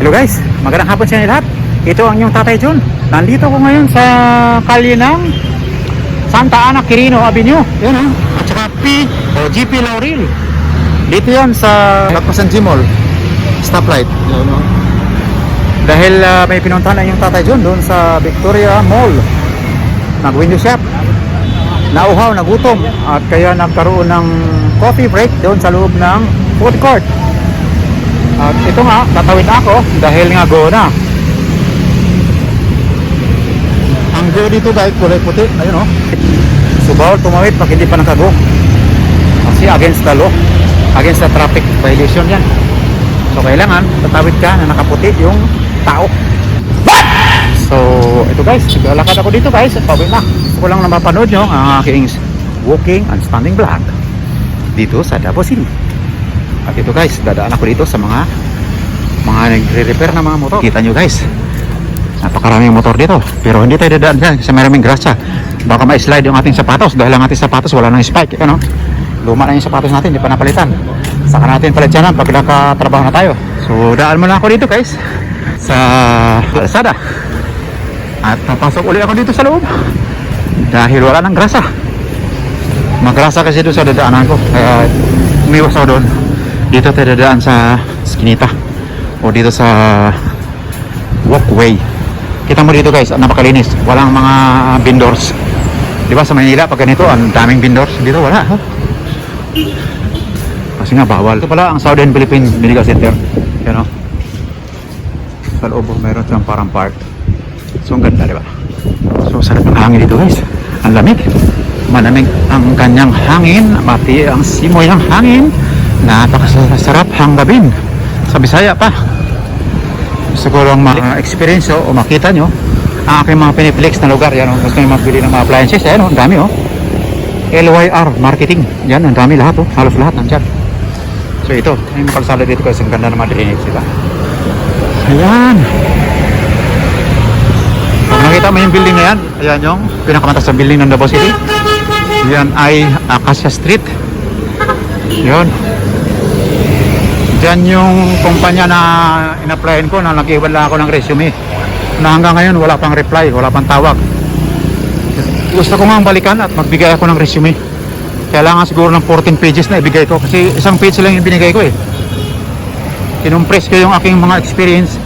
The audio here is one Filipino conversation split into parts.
Hello guys, magandang hapon sa inyo lahat. Ito ang inyong Tatay John. Nandito ko ngayon sa kalye ng Santa Ana Quirino Avenue. Yan ha. At saka GP Laurel. Dito yan sa Lagpasan Gmall stoplight. Dahil may pinuntahan na yung Tatay John doon sa Victoria Mall. Nag-window shop. Nauhaw, nagutom. At kaya nagkaroon ng coffee break doon sa loob ng food court. At ito nga, tatawid ako dahil nga go na. Ang go dito guys, kulay puti. Ayun o. So bawal tumawid pag hindi pa nakago. Kasi against the law. Against the traffic violation yan. So kailangan tatawid ka na nakaputi yung tao. So ito guys, naglalakad ako dito guys. Pawid na. Gusto ko lang na mapanood nyo ang aking walking and standing vlog dito sa Davao City. At ito guys, dadaan ako dito sa mga nagre-repair na mga motor. Kita nyo guys, napakaraming motor dito. Pero hindi tayo dadaan dyan kasi maraming grasya. Baka ma-slide yung ating sapatos dahil ang ating sapatos wala nang spike. Ano? Luma na yung sapatos natin, hindi pa napalitan. Saka natin palit dyan pag nakatrabaho na tayo. So daan muna ako dito guys sa Lazada. At napasok ulit ako dito sa loob dahil wala nang grasa. Magrasa kasi doon sa dadaanan ko, kaya umiwas ako doon. Dito tayo dadaan sa Skinita o dito sa walkway. Kita mo dito guys, napakalinis. Walang mga vendors. Diba sa Manila pag ganito ang daming vendors, dito wala huh? Kasi nga bawal. Ito pala ang Southern Philippine Medical Center. Yan o. Sa loob meron siyang parang park. So ang ganda diba. So sarap ng hangin dito guys. Ang lamig. Malamig ang kanyang hangin. Mati ang simoy ng hangin. Napakasarap hanggabin sa Bisaya pa. Gusto ko lang ma-experience o makita nyo ang aking mga piniplex na lugar. Yan, gusto nyo magbili ng mga appliances. Ayan, ang dami LYR Marketing. Yan, ang dami lahat halos lahat nandyan. So ito, yung kalsada dito kasi ang ganda ng mga drainage diba? Ayan. Pag nakita mo yung building na yan, ayan yung pinakamatas na building ng Davao City. Yan ay Acacia Street. Yun. Diyan yung kumpanya na in-applyan ko na nag-iwan lang ako ng resume na hanggang ngayon wala pang reply, wala pang tawag. Gusto ko nga balikan at magbigay ako ng resume. Kailangan siguro ng 14 pages na ibigay ko kasi isang page lang yung binigay ko Kinumpress ko yung aking mga experience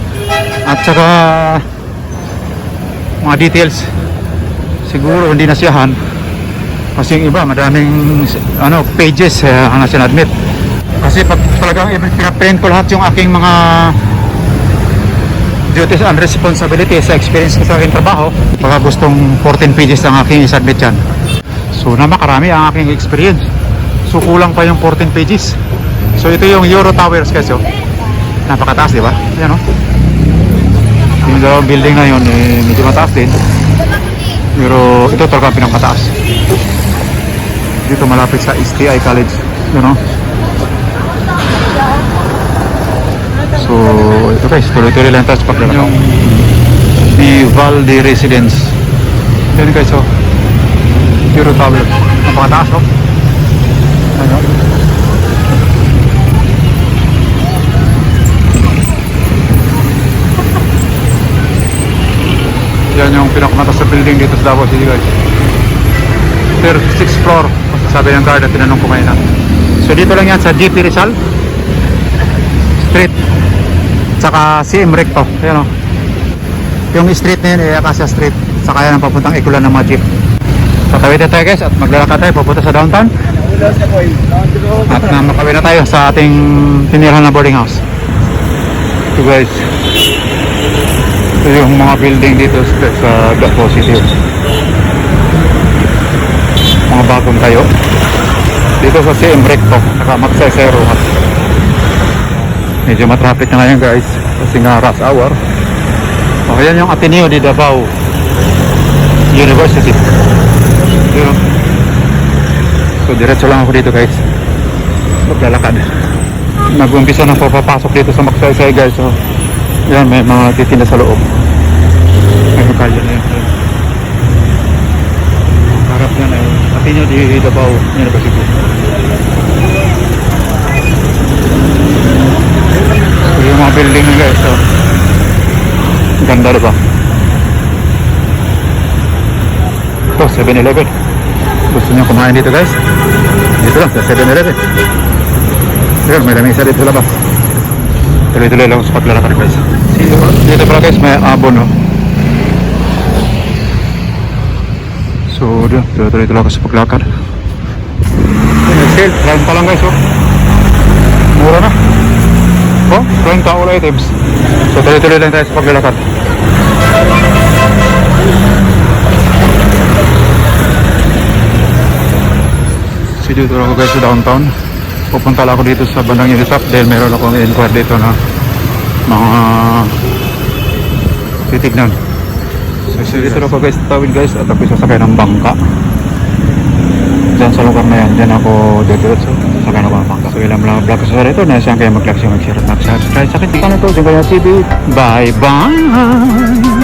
at saka mga details. Siguro hindi nasiyahan kasi yung iba madaming pages ang sinadmit. Kasi pag talagang pinaprint ko lahat yung aking mga duties and responsibilities sa experience ko sa aking trabaho, baka gustong 14 pages ang aking isubmit yan. So napakarami ang aking experience. So kulang pa yung 14 pages. So ito yung Euro Towers guys napakataas diba? Yan yung dalawang building na yun medyo mataas din. Pero ito talaga pinakataas. Dito malapit sa STI College. So ito guys, tuloy-tuloy lang tayo sa paglalakad. Yung Vivaldi Residence. Yan guys Euro Tower. Napakataas ano? Yan yung pinakamatas sa building dito sa Davao City guys. 6th floor. Sabi ng guard at tinanong ko ngayon So dito lang yan sa GP Rizal Street saka CM Recto. Ayan yung street na yun Acacia Street. Saka yan ang papuntang ikulan ng mga jeep. Tatawid na tayo guys at maglalakad tayo papunta sa downtown. At makawin na tayo sa ating tinirahan na boarding house. Ito guys, ito yung mga building dito sa Davao City. Mga bagong tayo dito sa CM Recto saka Magsaysay Rojas. Medyo matraffic na ngayon guys kasi nga rush hour. Yan yung Ateneo de Davao University. So diretso lang ako dito guys, maglalakad. Nag-umpisa na papapasok dito sa Magsaysay guys. So yan, may mga titinda sa loob. May kalye na yun. Harap yan ay Ateneo de Davao University. So yung mga building na guys Ganda diba? Ito, 7-Eleven. Gusto nyo kumain dito guys? Dito lang, sa 7-Eleven. Ayun, may lamisa dito labas. Tuloy-tuloy lang sa paglalakad guys. Dito pala guys, may abon no. So, tuloy-tuloy lang ako sa paglakad. Sale, 30 pa lang guys oh. Mura na. Oh, 30 all items. So, tuloy-tuloy lang tayo sa paglalakad. So, dito lang ako guys sa downtown. Pupunta lang ako dito sa bandang Unisap dahil meron akong inquire dito na mga titignan. So dito lang ako guys sa tawid guys at ako sasakay ng bangka. Diyan sa lugar na yan, diyan ako dito so sasakay ng bangka. So ilang mga vlog sa dito na siyang kaya mag-like, mag-share at mag-subscribe sa akin. Dito na ito, Jungay TV. Bye bye!